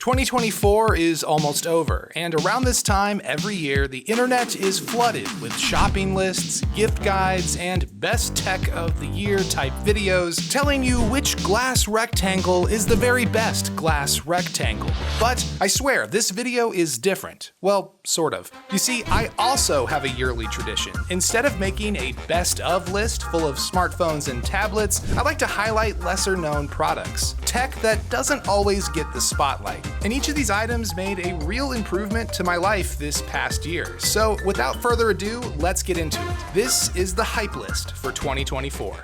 2024 is almost over, and around this time every year, the internet is flooded with shopping lists, gift guides, and best tech of the year type videos telling you which glass rectangle is the very best glass rectangle. But I swear, this video is different. Well, sort of. You see, I also have a yearly tradition. Instead of making a best of list full of smartphones and tablets, I like to highlight lesser known products. Tech that doesn't always get the spotlight. And each of these items made a real improvement to my life this past year. So without further ado, let's get into it. This is the hype list for 2024.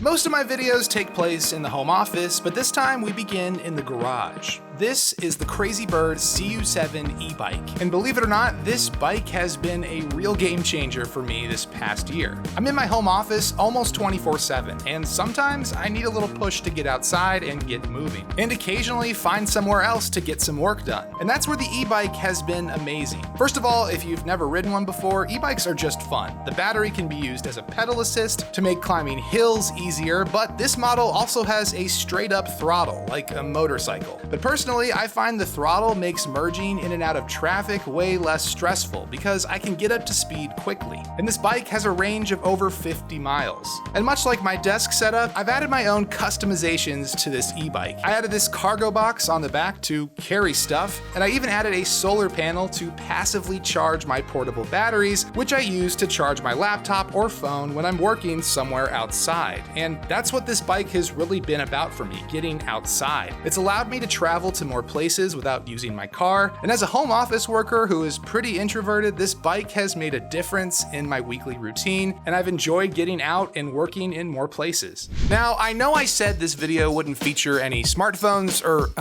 Most of my videos take place in the home office, but this time we begin in the garage. This is the Crazy Bird CU7 e-bike, and believe it or not, this bike has been a real game changer for me this past year. I'm in my home office almost 24/7, and sometimes I need a little push to get outside and get moving, and occasionally find somewhere else to get some work done. And that's where the e-bike has been amazing. First of all, if you've never ridden one before, e-bikes are just fun. The battery can be used as a pedal assist to make climbing hills easier, but this model also has a straight up throttle, like a motorcycle. But personally, I find the throttle makes merging in and out of traffic way less stressful because I can get up to speed quickly. And this bike has a range of over 50 miles. And much like my desk setup, I've added my own customizations to this e-bike. I added this cargo box on the back to carry stuff, and I even added a solar panel to passively charge my portable batteries, which I use to charge my laptop or phone when I'm working somewhere outside. And that's what this bike has really been about for me, getting outside. It's allowed me to travel to more places without using my car, and as a home office worker who is pretty introverted, this bike has made a difference in my weekly routine, and I've enjoyed getting out and working in more places. Now, I know I said this video wouldn't feature any smartphones or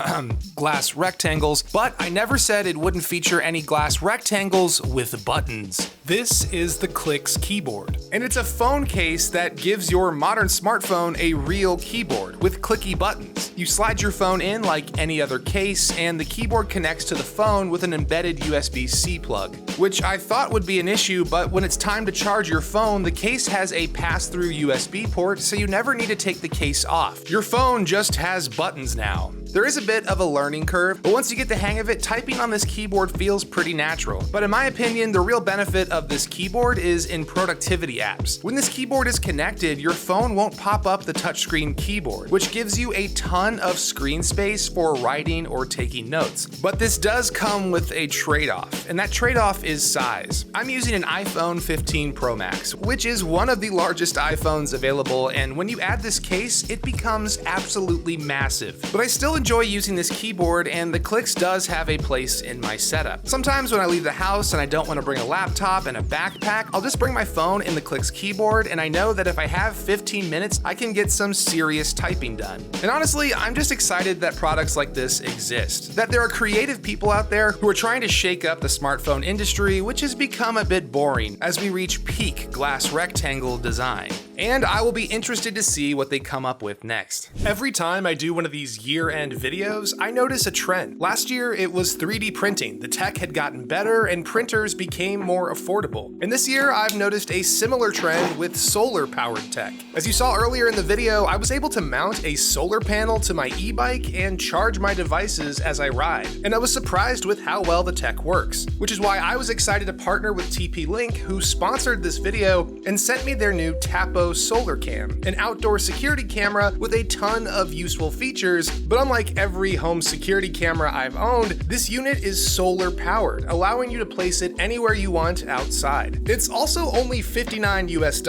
glass rectangles, but I never said it wouldn't feature any glass rectangles with buttons. This is the Clix keyboard, and it's a phone case that gives your modern smartphone a real keyboard with clicky buttons. You slide your phone in like any other case, and the keyboard connects to the phone with an embedded USB-C plug, which I thought would be an issue, but when it's time to charge your phone, the case has a pass-through USB port, so you never need to take the case off. Your phone just has buttons now. There is a bit of a learning curve, but once you get the hang of it, typing on this keyboard feels pretty natural. But in my opinion, the real benefit of this keyboard is in productivity apps. When this keyboard is connected, your phone won't pop up the touchscreen keyboard, which gives you a ton of screen space for writing or taking notes. But this does come with a trade-off, and that trade-off is size. I'm using an iPhone 15 Pro Max, which is one of the largest iPhones available, and when you add this case, it becomes absolutely massive. But I still enjoy using this keyboard, and the Clix does have a place in my setup. Sometimes when I leave the house and I don't want to bring a laptop and a backpack, I'll just bring my phone in the Clix keyboard, and I know that if I have 15 minutes, I can get some serious typing done. And honestly, I'm just excited that products like this exist, that there are creative people out there who are trying to shake up the smartphone industry, which has become a bit boring as we reach peak glass rectangle design. And I will be interested to see what they come up with next. Every time I do one of these year-end videos, I notice a trend. Last year, it was 3D printing. The tech had gotten better and printers became more affordable. And this year, I've noticed a similar trend with solar-powered tech. As you saw earlier in the video, I was able to mount a solar panel to my e-bike and charge my devices as I ride. And I was surprised with how well the tech works, which is why I was excited to partner with TP-Link, who sponsored this video and sent me their new Tapo SolarCam, an outdoor security camera with a ton of useful features. But unlike every home security camera I've owned, this unit is solar powered, allowing you to place it anywhere you want outside. It's also only $59 US,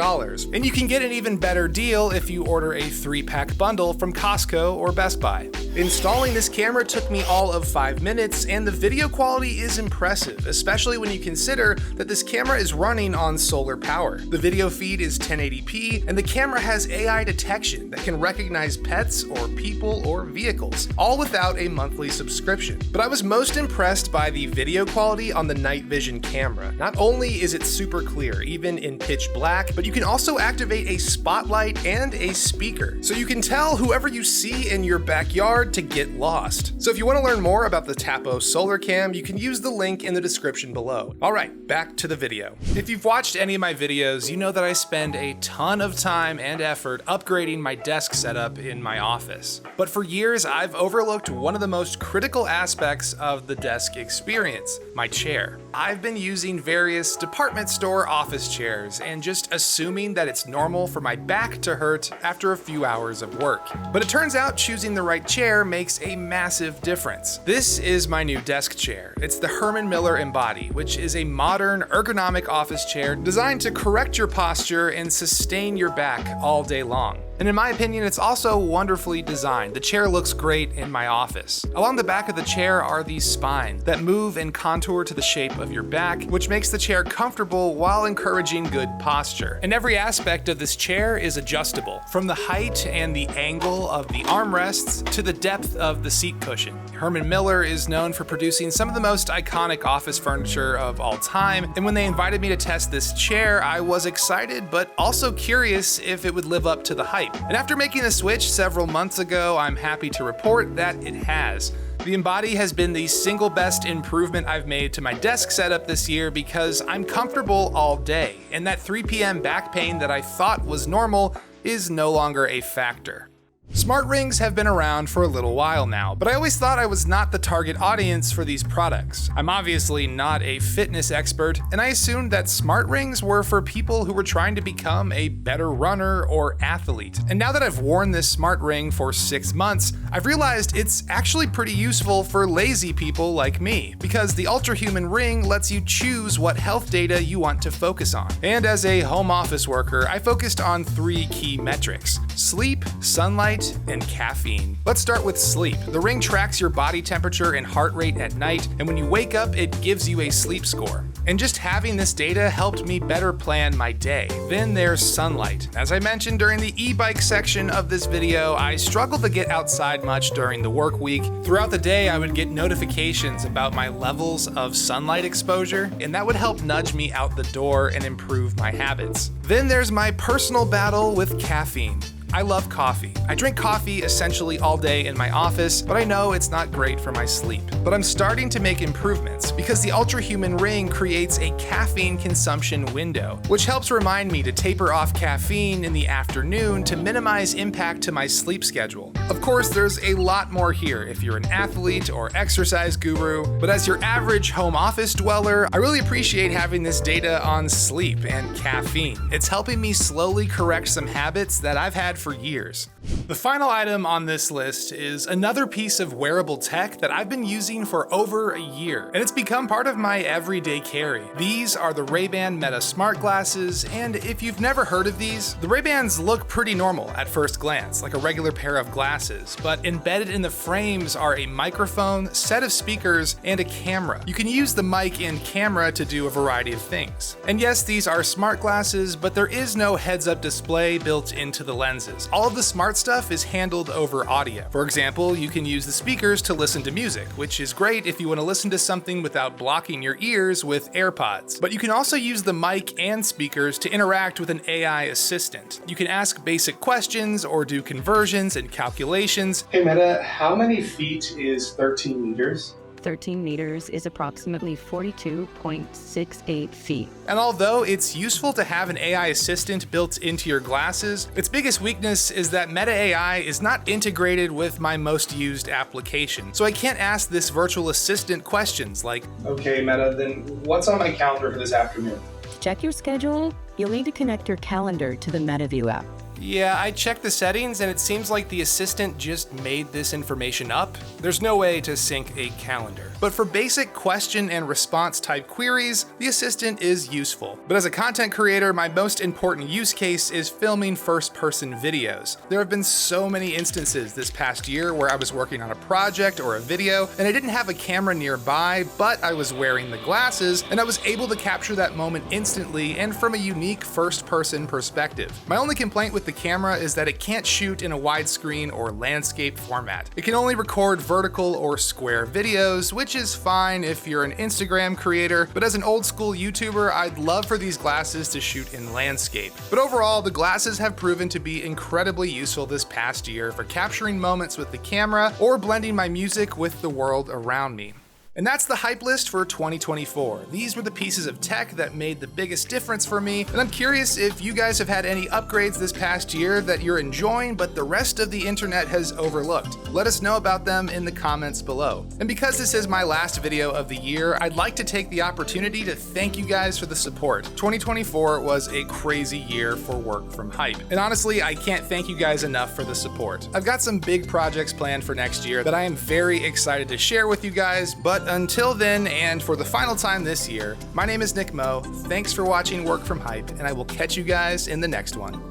and you can get an even better deal if you order a 3-pack bundle from Costco or Best Buy. Installing this camera took me all of 5 minutes, and the video quality is impressive, especially when you consider that this camera is running on solar power. The video feed is 1080p, and the camera has AI detection that can recognize pets or people or vehicles, all without a monthly subscription. But I was most impressed by the video quality on the night vision camera. Not only is it super clear, even in pitch black, but you can also activate a spotlight and a speaker, so you can tell whoever you see in your backyard to get lost. So if you want to learn more about the Tapo SolarCam, you can use the link in the description below. Alright, back to the video. If you've watched any of my videos, you know that I spend a ton of time and effort upgrading my desk setup in my office. But for years, I've overlooked one of the most critical aspects of the desk experience, my chair. I've been using various department store office chairs and just assuming that it's normal for my back to hurt after a few hours of work. But it turns out choosing the right chair makes a massive difference. This is my new desk chair. It's the Herman Miller Embody, which is a modern ergonomic office chair designed to correct your posture and sustain your back all day long. And in my opinion, it's also wonderfully designed. The chair looks great in my office. Along the back of the chair are these spines that move and contour to the shape of your back, which makes the chair comfortable while encouraging good posture. And every aspect of this chair is adjustable, from the height and the angle of the armrests to the depth of the seat cushion. Herman Miller is known for producing some of the most iconic office furniture of all time, and when they invited me to test this chair, I was excited but also curious if it would live up to the hype. And after making the switch several months ago, I'm happy to report that it has. The Embody has been the single best improvement I've made to my desk setup this year because I'm comfortable all day, and that 3 p.m. back pain that I thought was normal is no longer a factor. Smart rings have been around for a little while now, but I always thought I was not the target audience for these products. I'm obviously not a fitness expert, and I assumed that smart rings were for people who were trying to become a better runner or athlete. And now that I've worn this smart ring for 6 months, I've realized it's actually pretty useful for lazy people like me, because the Ultrahuman ring lets you choose what health data you want to focus on. And as a home office worker, I focused on 3 key metrics: sleep, sunlight, and caffeine. Let's start with sleep. The ring tracks your body temperature and heart rate at night, and when you wake up, it gives you a sleep score. And just having this data helped me better plan my day. Then there's sunlight. As I mentioned during the e-bike section of this video, I struggled to get outside much during the work week. Throughout the day, I would get notifications about my levels of sunlight exposure, and that would help nudge me out the door and improve my habits. Then there's my personal battle with caffeine. I love coffee. I drink coffee essentially all day in my office, but I know it's not great for my sleep. But I'm starting to make improvements because the Ultrahuman ring creates a caffeine consumption window, which helps remind me to taper off caffeine in the afternoon to minimize impact to my sleep schedule. Of course, there's a lot more here if you're an athlete or exercise guru, but as your average home office dweller, I really appreciate having this data on sleep and caffeine. It's helping me slowly correct some habits that I've had for years. The final item on this list is another piece of wearable tech that I've been using for over a year, and it's become part of my everyday carry. These are the Ray-Ban Meta Smart Glasses, and if you've never heard of these, the Ray-Bans look pretty normal at first glance, like a regular pair of glasses, but embedded in the frames are a microphone, set of speakers, and a camera. You can use the mic and camera to do a variety of things. And yes, these are smart glasses, but there is no heads-up display built into the lenses. All of the smart stuff is handled over audio. For example, you can use the speakers to listen to music, which is great if you want to listen to something without blocking your ears with AirPods. But you can also use the mic and speakers to interact with an AI assistant. You can ask basic questions or do conversions and calculations. Hey Meta, how many feet is 13 meters? 13 meters is approximately 42.68 feet. And although it's useful to have an AI assistant built into your glasses, its biggest weakness is that Meta AI is not integrated with my most used application. So I can't ask this virtual assistant questions like, okay Meta, then what's on my calendar for this afternoon? To check your schedule, you'll need to connect your calendar to the MetaView app. yeah, I checked the settings and it seems like the assistant just made this information up. There's no way to sync a calendar. But for basic question and response type queries, the assistant is useful. But as a content creator, my most important use case is filming first-person videos. There have been so many instances this past year where I was working on a project or a video and I didn't have a camera nearby, but I was wearing the glasses and I was able to capture that moment instantly and from a unique first-person perspective. My only complaint with the camera is that it can't shoot in a widescreen or landscape format. It can only record vertical or square videos, which is fine if you're an Instagram creator, but as an old school YouTuber, I'd love for these glasses to shoot in landscape. But overall, the glasses have proven to be incredibly useful this past year for capturing moments with the camera or blending my music with the world around me. And that's the hype list for 2024. These were the pieces of tech that made the biggest difference for me, and I'm curious if you guys have had any upgrades this past year that you're enjoying but the rest of the internet has overlooked. Let us know about them in the comments below. And because this is my last video of the year, I'd like to take the opportunity to thank you guys for the support. 2024 was a crazy year for work from Hype, and honestly, I can't thank you guys enough for the support. I've got some big projects planned for next year that I am very excited to share with you guys, but until then, and for the final time this year, my name is Nick Mo. Thanks for watching Work from Hype, and I will catch you guys in the next one.